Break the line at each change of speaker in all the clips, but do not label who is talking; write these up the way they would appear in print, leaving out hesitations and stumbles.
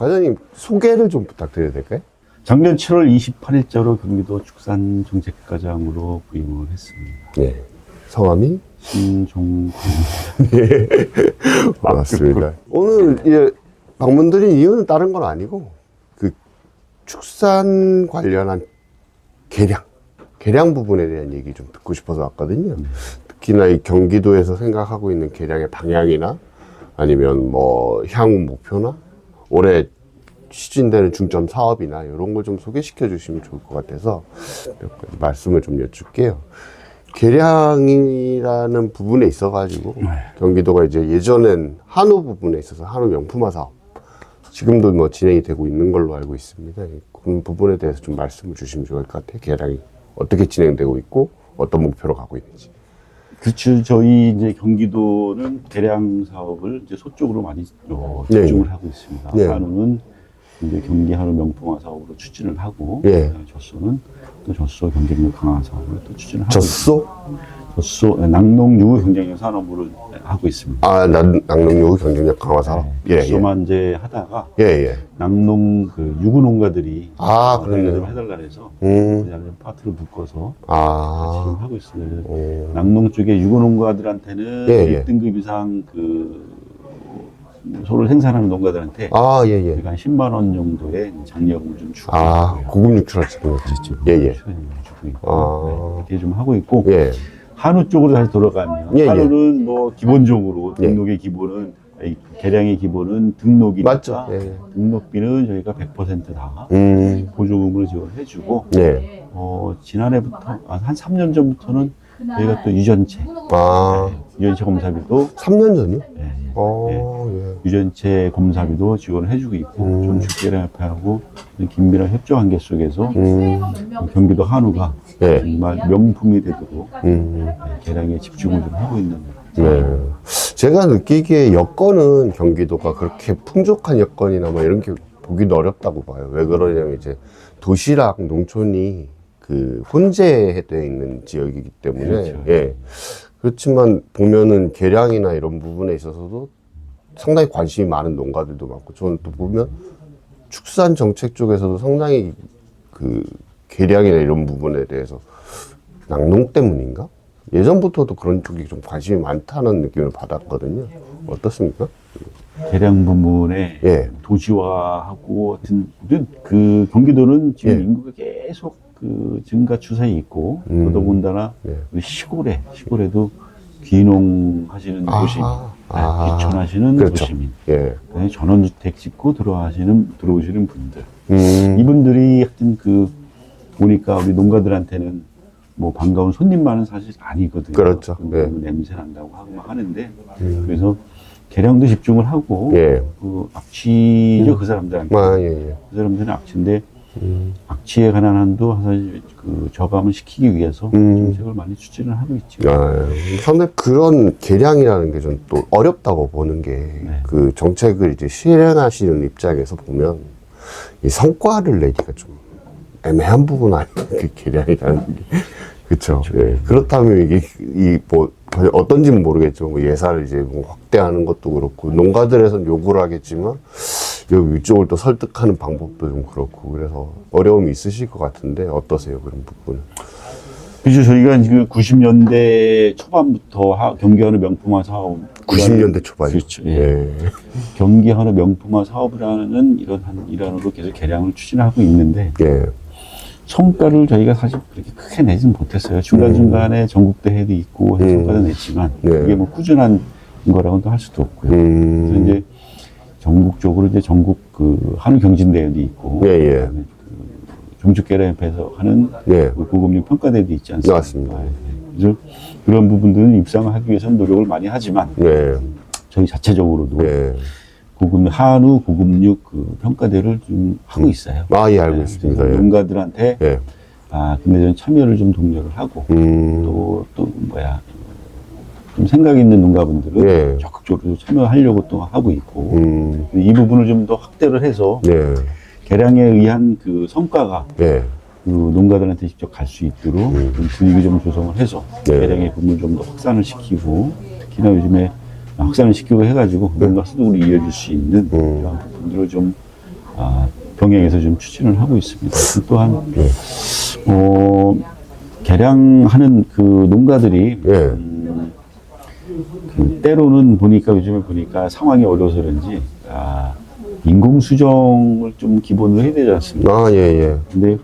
과장님 소개를 좀 부탁드려도 될까요?
작년 7월 28일자로 경기도 축산정책과장으로 부임을 했습니다.
네. 성함이?
신종관.
네. 반갑습니다. 오늘 예, 방문드린 이유는 다른 건 아니고, 그 축산 관련한 계량 부분에 대한 얘기 좀 듣고 싶어서 왔거든요. 특히나 이 경기도에서 생각하고 있는 계량의 방향이나 아니면 뭐 향후 목표나 올해 추진되는 중점 사업이나 이런 걸 좀 소개시켜 주시면 좋을 것 같아서 몇 가지 말씀을 좀 여쭐게요. 계량이라는 부분에 있어 가지고 경기도가 이제 예전엔 한우 부분에 있어서 한우 명품화 사업, 지금도 뭐 진행이 되고 있는 걸로 알고 있습니다. 그런 부분에 대해서 좀 말씀을 주시면 좋을 것 같아요. 계량이 어떻게 진행되고 있고 어떤 목표로 가고 있는지.
그렇죠. 저희 이제 경기도는 계량 사업을 이제 소쪽으로 많이 집중을 하고 있습니다.
네.
한우는 이제 경기 한우 명품화 사업으로 추진을 하고,
네.
젖소는 또 젖소 경쟁력 강화 사업을 또 추진을 하고
젖소?
젖소 낙농 유구 경쟁력 산업으로 하고 있습니다.
아, 낙농요구 경쟁력 강화 사업. 예, 예.
젖소만 이제 하다가
예, 예.
낙농 그 유구 농가들이
그러네요.
좀 해달라 해서 그냥 파트를 묶어서 지금 하고 있습니다. 낙농 쪽에 유구 농가들한테는
예, 예.
1등급 이상 그 소를 생산하는 농가들한테
예, 예.
우리가 한 10만 원 정도의 장려금을 좀 주고
고급 육출하시군요. 예, 예.
주고 있고 이렇게 좀 하고 있고,
예.
한우 쪽으로 다시 돌아가면
예, 예.
한우는 뭐 기본적으로
예.
등록의 기본은 이 계량의 기본은 등록이니까
맞죠. 예.
등록비는 저희가 100%다 보조금으로 지원해주고,
네.
지난해부터 한 3년 전부터는 저희가 또 유전체 검사비도
3년 전이요?
예. 유전체 검사비도 지원을 해주고 있고, 전축계량협회하고 긴밀한 협조 관계 속에서 경기도 한우가 정말 명품이 되도록 계량에 집중을 좀 하고 있는.
네. 제가 느끼기에 여건은 경기도가 그렇게 풍족한 여건이나 뭐 이런 게 보기도 어렵다고 봐요. 왜 그러냐면 이제 도시락 농촌이 그 혼재되어 있는 지역이기 때문에.
그렇죠.
예. 그렇지만 보면은 계량이나 이런 부분에 있어서도 상당히 관심이 많은 농가들도 많고, 저는 또 보면 축산 정책 쪽에서도 상당히 그 계량이나 이런 부분에 대해서 낙농 때문인가? 예전부터도 그런 쪽이 좀 관심이 많다는 느낌을 받았거든요. 어떻습니까?
계량 부분에
예.
도시화하고 하여튼 그 경기도는 지금
예.
인구가 계속 그 증가 추세에 있고, 더더군다나
예.
우리 시골에도 귀농 하시는 도시민, 귀촌 하시는
그렇죠.
도시민,
예.
전원주택 짓고 들어오시는 분들, 이분들이 하여튼 그 보니까 우리 농가들한테는 뭐 반가운 손님만은 사실 아니거든요.
그렇죠. 예.
냄새 난다고 하고 막 하는데, 그래서 계량도 집중을 하고,
예.
그 악취죠, 그 사람들한테.
예, 예.
그 사람들은 악취인데, 악취에 관한 한도 사실 그 저감을 시키기 위해서 정책을 많이 추진을 하고 있죠.
상당히 그런 계량이라는 게 좀 또 어렵다고 보는 게, 그 정책을 이제 실행하시는 입장에서 보면 이 성과를 내기가 좀 애매한 부분 아니에요, 그 계량이라는 게. 그쵸. 예. 그렇다면 이게, 뭐, 어떤지는 모르겠지만, 뭐 예산을 이제 뭐 확대하는 것도 그렇고, 농가들에서는 요구를 하겠지만, 위쪽을 또 설득하는 방법도 좀 그렇고, 그래서 어려움이 있으실 것 같은데, 어떠세요, 그런 부분은?
그렇죠. 저희가 지금 90년대 초반부터 경기한우 명품화 사업.
90년대 초반이요?
그렇죠. 예. 경기한우 명품화 사업이라는 일환으로 계속 개량을 추진하고 있는데,
예.
성과를 저희가 사실 그렇게 크게 내진 못했어요. 중간중간에 전국대회도 있고 해서 성과도 냈지만, 그게 뭐 꾸준한 거라고는 또 할 수도 없고요. 그래서 이제 전국적으로 이제 전국 그 한우 경진대회도 있고, 그다음에 그 종축계량협회에서 하는 그 고급육 평가대회도 있지 않습니까?
맞습니다.
그래서 그런 부분들은 입상하기 위해서는 노력을 많이 하지만, 저희 자체적으로도 한우 고급육 그 평가대를 좀 하고 있어요.
예, 알고 있습니다.
농가들한테 근데 저는 참여를 좀 독려를 하고, 좀 생각 있는 농가분들은 적극적으로 참여하려고 또 하고 있고, 이 부분을 좀 더 확대를 해서 계량에 의한 그 성과가 그 농가들한테 직접 갈 수 있도록 좀 분위기 좀 조성을 해서 계량의 부분을 좀 더 확산을 시키고, 특히나 요즘에 확산을 시키고 해가지고 농가 소득을 이어줄 수 있는 그런 부분들을 좀 병행해서 좀 추진을 하고 있습니다. 또한 개량하는 그 농가들이 그 때로는 보니까 요즘에 보니까 상황이 어려워서 그런지 인공 수정을 좀 기본으로 해야 되지 않습니까? 근데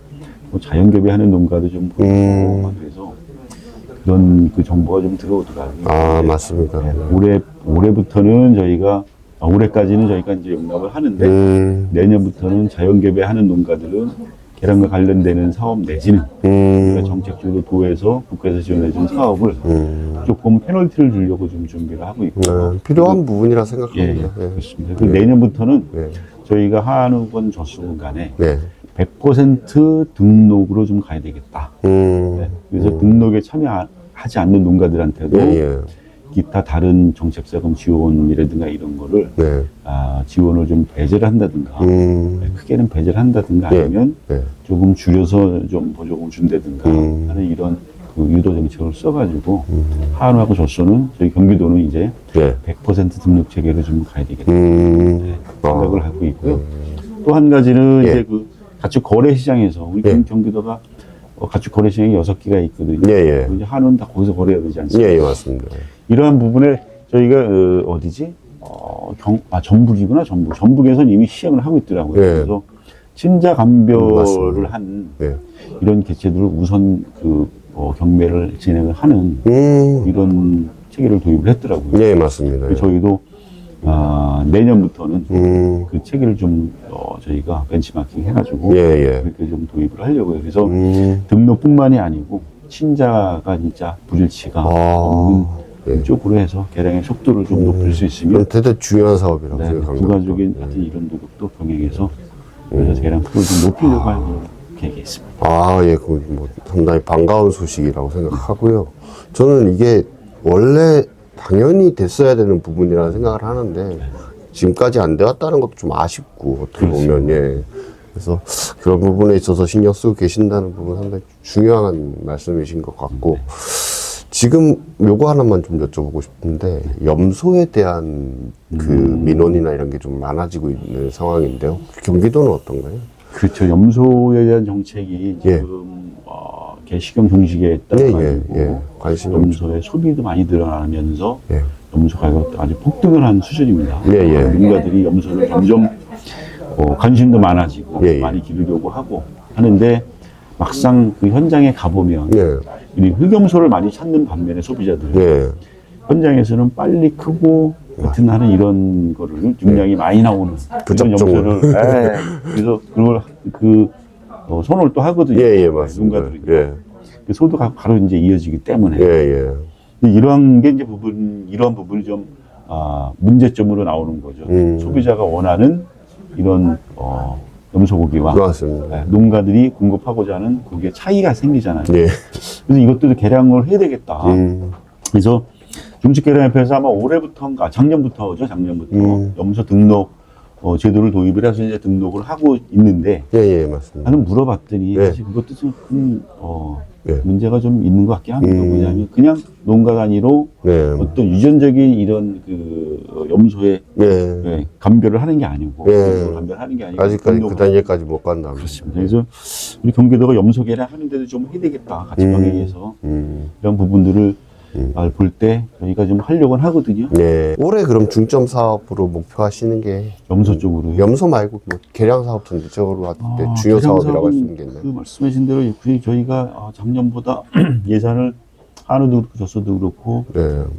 뭐 자연개배하는 농가도 좀 보이고 그래서 그런 그 정보가 좀 들어오더라고요.
맞습니다.
올해부터는 저희가 올해까지는 저희가 이제 용납을 하는데 내년부터는 자연개배하는 농가들은 개량과 관련되는 사업 내지는 우리가 정책적으로 도에서 국가에서 지원해준 사업을 조금 페널티를 주려고 좀 준비를 하고 있고요.
필요한 부분이라 생각합니다.
그렇습니다. 그 내년부터는 저희가 한우건 젖소간에 100% 등록으로 좀 가야 되겠다. 그래서 등록에 참여하지 않는 농가들한테도 기타 다른 정책자금 지원이라든가 이런 거를 지원을 좀 배제를 한다든가 크게는 배제를 한다든가 아니면 조금 줄여서 좀 보조금을 준다든가 하는 이런 그 유도 정책을 써가지고 한우하고 젖소는 저희 경기도는 이제 100% 등록 체계로 좀 가야 되겠다 생각을 하고 있고요. 또 한 가지는 이제 그 가축 거래 시장에서 우리 경기도가 가축 거래 시장이 6개가 있거든요. 이제 한우는 다 거기서 거래해야 되지 않습니까?
맞습니다.
이러한 부분에 저희가 어디지? 전북이구나. 전북에서는 이미 시행을 하고 있더라고요. 그래서 친자 감별을 한 이런 개체들을 우선 경매를 진행을 하는 이런 체계를 도입을 했더라고요.
맞습니다.
저희도 내년부터는 그 체계를 좀 저희가 벤치마킹 해가지고 그렇게 좀 도입을 하려고요. 그래서 등록뿐만이 아니고 친자가 진짜 불일치가 없는 쪽으로 해서 개량의 속도를 좀 높일 수 있으면
대단히 중요한 사업이라고 생각합니다.
부가적인 하여튼 이런 노력도 병행해서 그래서 개량 속도를 좀 높이려고 하는 계획이 있습니다.
그 뭐 상당히 반가운 소식이라고 생각하고요. 저는 이게 원래 당연히 됐어야 되는 부분이라는 생각을 하는데 지금까지 안 되었다는 것도 좀 아쉽고 어떻게 보면 그래서 그런 부분에 있어서 신경 쓰고 계신다는 부분 상당히 중요한 말씀이신 것 같고 지금 요거 하나만 좀 여쭤보고 싶은데 염소에 대한 그 민원이나 이런 게 좀 많아지고 있는 상황인데요. 경기도는 어떤가요?
그렇죠. 염소에 대한 정책이 지금 개식용 종식에 따라가지고
관심이
염소의 소비도 많이 늘어나면서 염소 가격도 아주 폭등을 한 수준입니다. 농가들이 염소를 점점 관심도 많아지고 많이 기르려고 하고 하는데 막상 그 현장에 가보면 우리 흑염소를 많이 찾는 반면에 소비자들 현장에서는 빨리 크고 하는 이런 거를 중량이 많이 나오는 그런 염소를 그래서 그걸 선호를 또 하거든요.
맞습니다.
농가들이. 그 소도가 바로 이제 이어지기 때문에 이러한 게 이제 이러한 부분이 좀 문제점으로 나오는 거죠. 소비자가 원하는 이런 염소고기와 농가들이 공급하고자 하는 고기의 차이가 생기잖아요. 그래서 이것도 개량을 해야 되겠다. 그래서 중식개량협회에서 아마 올해부터인가 작년부터 염소 등록 제도를 도입을 해서 이제 등록을 하고 있는데
맞습니다.
나는 물어봤더니 사실 그것도 좀 문제가 좀 있는 것 같긴 합니다. 뭐냐면 그냥 농가 단위로 어떤 유전적인 이런 그 염소의 감별을 하는 게 아니고 감별하는 게 아니고
아직까지 그 단계까지 못 간다.
그렇습니다. 그래서 우리 경기도가 염소 개량하는데도 좀 해야 되겠다. 같이 병행해서 이런 부분들을 볼 때 저희가 좀 하려고는 하거든요.
올해 그럼 중점 사업으로 목표하시는 게
염소 쪽으로
염소 말고 뭐 개량 사업 전체적으로 봤을 때 중요 사업이라고 할 수 있겠네요.
그 말씀하신 대로 저희가 작년보다 예산을 한우도 그렇고 젖소도 그렇고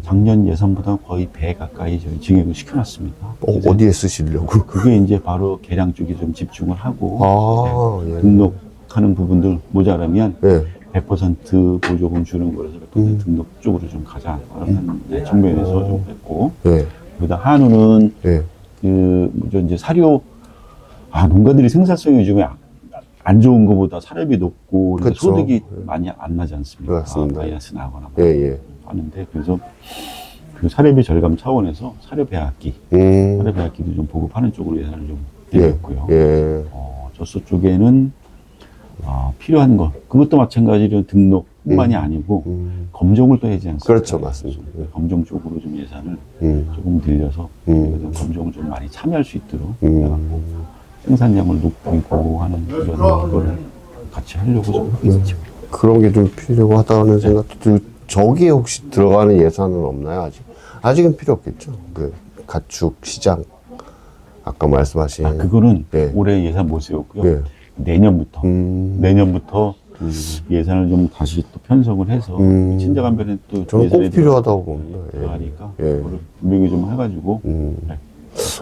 작년 예산보다 거의 배 가까이 저희 증액을 시켜놨습니다.
어디에 쓰시려고?
그게 이제 바로 개량 쪽에 좀 집중을 하고 등록하는 부분들 모자라면 100% 보조금 주는 거라서 100% 등록 쪽으로 좀 가자라는 측면에서 좀 했고 그러다 한우는 이제 사료 농가들이 생산성이 요즘에 안 좋은 것보다 사료비 높고 소득이 많이 안 나지 않습니까? 마이너스 나거나 하는데 그래서 그 사료비 절감 차원에서 사료 배합기도 좀 보급하는 쪽으로 예산을 좀 드렸고요. 젖소 쪽에는 필요한 것 그것도 마찬가지로 등록뿐만이 아니고 검정을 또 해야지 않습니까?
그렇죠, 맞습니다.
검정 쪽으로 좀 예산을 조금 들여서 검정을 좀 많이 참여할 수 있도록 생산량을 높이고 하는 이런 거를 같이 하려고 좀 하고 있죠.
그런 게 좀 필요하다는 생각도 들고, 저기에 혹시 들어가는 예산은 없나요, 아직? 아직은 필요 없겠죠. 그 가축 시장 아까 말씀하신
그거는
예.
올해 예산 못 세웠고요.
예.
내년부터 그 예산을 좀 다시 또 편성을 해서 친자간별은 또
저는 꼭
예산이
필요하다고 봅니다. 예.
들어가니까
예.
그거를 분명히 좀 해가지고 네.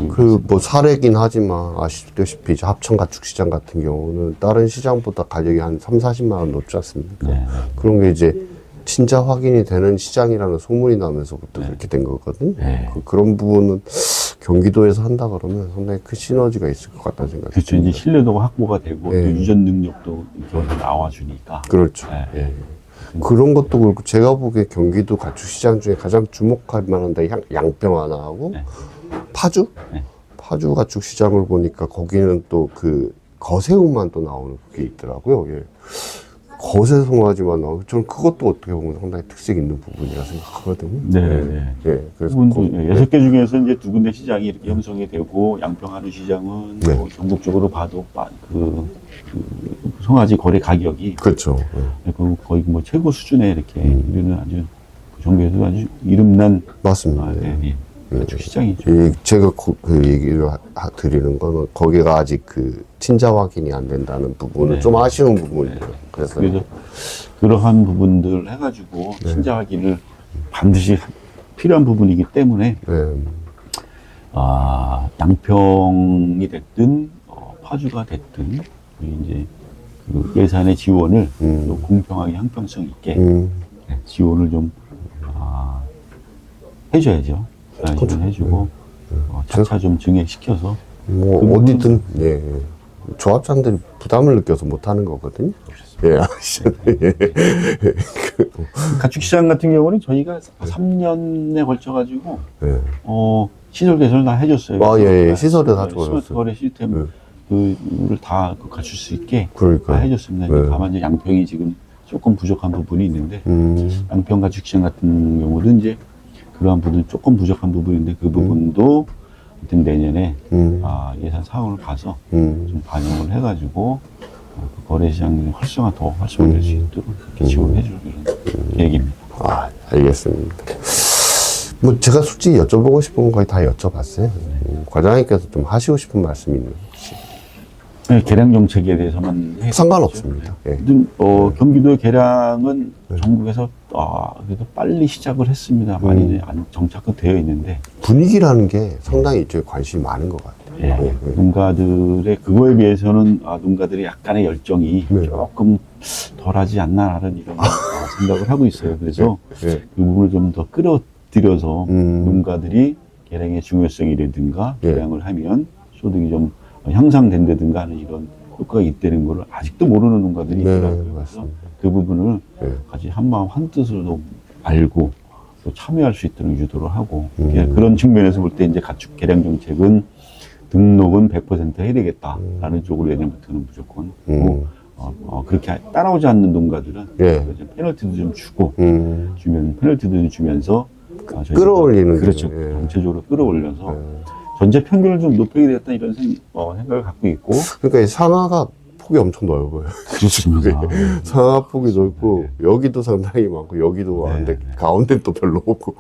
그 뭐 사례긴 하지만 아시다시피 이제 합천 가축 시장 같은 경우는 다른 시장보다 가격이 한 3, 40만 원 높지 않습니까?
네.
그런 게 이제 친자 확인이 되는 시장이라는 소문이 나면서부터 그렇게 된 거거든요.
네.
그런 부분은 경기도에서 한다 그러면 상당히 큰 시너지가 있을 것 같다는 생각이
그렇죠. 이제 신뢰도가 확보가 되고
예.
또 유전 능력도 이렇게 나와주니까.
그렇죠.
네.
예. 그런 것도 그렇고 제가 보기에 경기도 가축 시장 중에 가장 주목할 만한 데 양평 하나하고
네.
파주?
네.
파주 가축 시장을 보니까 거기는 또 그 거새우만 또 나오는 게 있더라고요. 예. 거새 송아지만 나오고 저는 그것도 어떻게 보면 상당히 특색 있는 부분이라 생각하거든요.
네,
예.
네.
예. 그래서
부분도 6개 중에서 이제 2군데 시장이 이렇게 형성이 되고 양평하는 시장은
네.
뭐 전국적으로 봐도 그 송아지 거래 가격이
그렇죠. 예.
거의 뭐 최고 수준에 이렇게 이르는 아주 전국에서 아주 이름난
맞습니다.
가축 시장이죠.
제가 그 얘기를 드리는 거는 거기가 아직 그 친자 확인이 안 된다는 부분은
네.
좀 아쉬운 부분이에요. 그래서
그래서 그러한 부분들 해가지고
네.
친자 확인을 반드시 필요한 부분이기 때문에
네.
양평이 됐든 파주가 됐든 이제 그 예산의 지원을 또 공평하게 형평성 있게 지원을 좀 해줘야죠. 지원해주고 차차 좀 증액시켜서
뭐
그
어디든 예. 조합장들이 부담을 느껴서 못하는 거거든요. 예, 예.
가축시장 같은 경우는 저희가 3년에 걸쳐가지고
예.
시설 개선을 다 해줬어요.
아, 예, 예.
그래서
시설을 다
스마트
좋아졌어요.
거래 시스템 그를 다 갖출 수 있게
그러니까요.
다 해줬습니다.
네.
다만 이제 양평이 지금 조금 부족한 부분이 있는데 양평 가축시장 같은 경우는 이제 그러한 부분 조금 부족한 부분인데 그 부분도 하여튼 내년에 예산 사항을 봐서 좀 반영을 해가지고 그 거래시장 활성화 더 활성화될 수 있도록 이렇게 지원해 줄 이런 계획입니다.
알겠습니다. 뭐 제가 솔직히 여쭤보고 싶은 건 거의 다 여쭤봤어요. 과장님께서 좀 하시고 싶은 말씀 있나요?
네, 개량 정책에 대해서만
상관없습니다. 예.
경기도의 개량은 전국에서 그래도 빨리 시작을 했습니다. 많이 정착되어 있는데
분위기라는 게 상당히 이쪽에 관심이 많은 것 같아요.
예, 농가들의 그거에 비해서는 농가들의 약간의 열정이
네.
조금 덜하지 않나 하는 이런 생각을 하고 있어요. 그래서
네.
그 부분을 좀 더 끌어들여서 농가들이 개량의 중요성이라든가
네.
개량을 하면 소득이 좀 향상된다든가 하는 이런 효과가 있다는 거를 아직도 모르는 농가들이
네,
있더라고요. 그래서
맞습니다.
그 부분을
네.
같이 한마음 한뜻으로 알고 또 참여할 수 있도록 유도를 하고 그런 측면에서 볼 때 이제 가축 개량 정책은 등록은 100% 해야 되겠다라는 쪽으로 예전부터는 무조건 그렇게 따라오지 않는 농가들은
예.
페널티도 좀 주고 페널티도 주면서 저희가
끌어올리는
그렇죠.
거죠. 예.
전체적으로 끌어올려서 전체 평균을 좀 높이게 되겠다 이런 생각을 갖고 있고
그러니까 이 상하가 폭이 엄청 넓어요.
그렇습니다.
상하 폭이 넓고 여기도 상당히 많고 여기도 많은데 가운데 또 별로 없고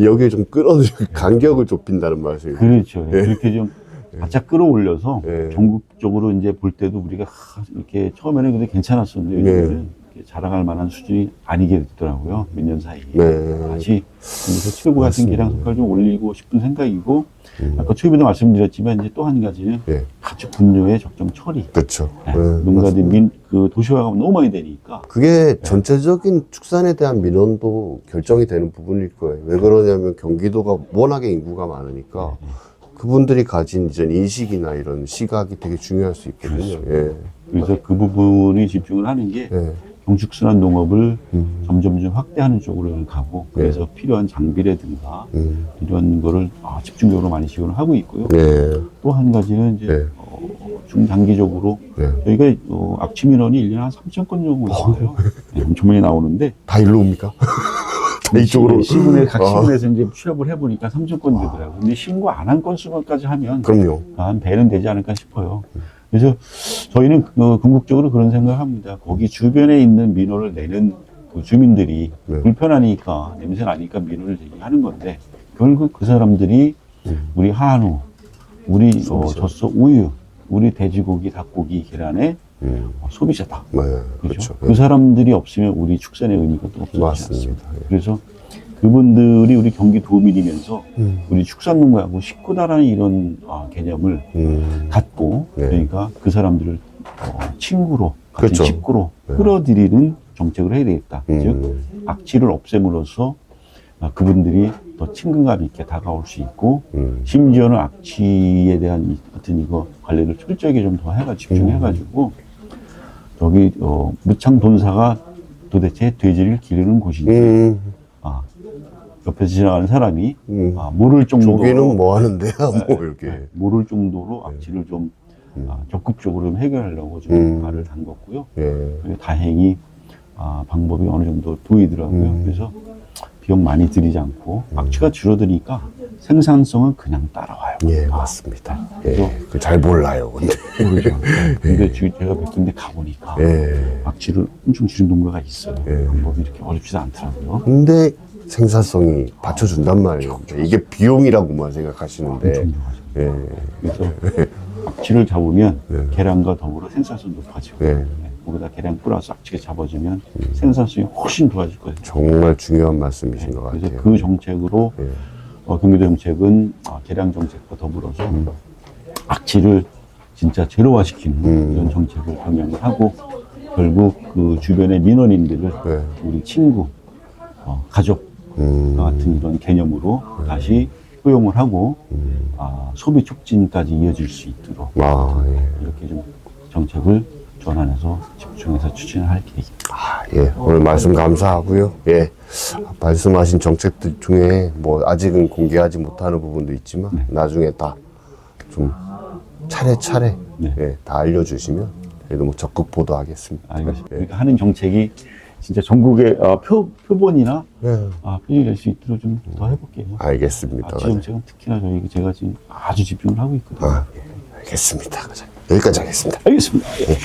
여기 좀 끌어들이고 간격을 좁힌다는 말이에요.
그렇죠. 그렇게 좀 바짝 끌어올려서
네. 전국적으로
전국적으로 이제 볼 때도 우리가 이렇게 처음에는 근데 괜찮았었는데 요즘에는 이렇게 자랑할 만한 수준이 아니게 됐더라고요. 몇 년 사이에.
네.
다시 그래서 최고 같은 개량 성과를 좀 올리고 싶은 생각이고 아까 초기에도 말씀드렸지만 이제 또 한 가지는
예.
가축 분뇨의 적정 처리.
그렇죠. 네,
농가들이 그 도시화가 너무 많이 되니까
그게 전체적인 축산에 대한 민원도 결정이 되는 부분일 거예요. 왜 그러냐면 경기도가 워낙에 인구가 많으니까 그분들이 가진 이제 인식이나 이런 시각이 되게 중요할 수 있거든요. 예.
그래서 그 부분에 집중을 하는 게
예.
경축순환 농업을 점점 좀 확대하는 쪽으로 가고 그래서 필요한 장비라든가 이런 거를 집중적으로 많이 지원을 하고 있고요.
예.
또 한 가지는 이제
네.
중장기적으로 저희가 악취 민원이 1년에 한 3,000건 정도 나와요. 엄청 많이 나오는데
다 일로 옵니까? 이쪽으로.
각 시군에서 이제 취업을 해보니까 3천건 되더라고요. 근데 신고 안 한 건수까지 하면
그럼요.
한 배는 되지 않을까 싶어요. 그래서 저희는 궁극적으로 그런 생각을 합니다. 거기 주변에 있는 민원을 내는 그 주민들이
네.
불편하니까, 냄새 나니까 민원을 제기하는 건데, 결국 그 사람들이 우리 한우, 우리 젖소, 우유, 우리 돼지고기, 닭고기, 계란의 소비자다.
네,
그렇죠?
그렇죠.
그 사람들이 없으면 우리 축산의 의미가 또 없어지지
맞습니다.
않습니다. 그래서 그분들이 우리 경기 도민이면서 우리 축산농가하고 식구다라는 이런 개념을 갖고,
네.
그러니까 그 사람들을 친구로, 같은
그렇죠.
식구로
네.
끌어들이는 정책을 해야 되겠다. 즉 악취를 없앰으로써 그분들이 더 친근감 있게 다가올 수 있고, 심지어는 악취에 대한 어떤 이거 관리를 철저하게 좀 더 집중해가지고, 저기 무창 돈사가 도대체 돼지를 기르는 곳인지, 옆에서 지나가는 사람이 모를 정도로,
조기는 뭐 하는데요, 뭐 이렇게.
모를 정도로 악취를 좀 적극적으로 좀 해결하려고 좀 발을 담궜고요.
예.
그리고 다행히 방법이 어느 정도 보이더라고요. 그래서 비용 많이 들이지 않고 악취가 줄어드니까 생산성은 그냥 따라와요.
예, 맞습니다. 예.
그래서
그 잘 몰라요, 근데.
모르죠. 근데 제가 몇 군데 가보니까
예.
악취를 엄청 줄인 농가가 있어요.
예.
방법이 이렇게 어렵지도 않더라고요.
근데 생산성이 받쳐준단 말이에요. 이게 비용이라고만 생각하시는데.
엄청 좋아져.
예.
그래서 악취를 잡으면 계량과 더불어 생산성 높아지고,
네.
거기다 계량 플러스 악취가 잡아주면 생산성이 훨씬 좋아질 거예요.
정말 중요한 말씀이신 것
그래서
같아요.
그 정책으로 경기도 정책은 계량 정책과 더불어서 악취를 진짜 제로화시키는 이런 정책을 병행을 하고, 결국 그 주변의 민원인들을 우리 친구, 가족 같은 이런 개념으로 다시 포용을 하고 소비 촉진까지 이어질 수 있도록
예.
이렇게 좀 정책을 전환해서 집중해서 추진을 할 계획입니다.
예. 오늘 말씀 감사하고요. 예. 말씀하신 정책들 중에 뭐 아직은 공개하지 못하는 부분도 있지만 나중에 다 좀 차례차례 예, 다 알려주시면 그래도 뭐 적극 보도하겠습니다.
알겠습니다. 그러니까 하는 정책이 진짜 전국의 표본이나
네.
표현이 될 수 있도록 좀 더 해볼게요.
알겠습니다.
악취 정책은 특히나 제가 지금 아주 집중을 하고 있거든요.
알겠습니다. 여기까지 하겠습니다.
알겠습니다. 예.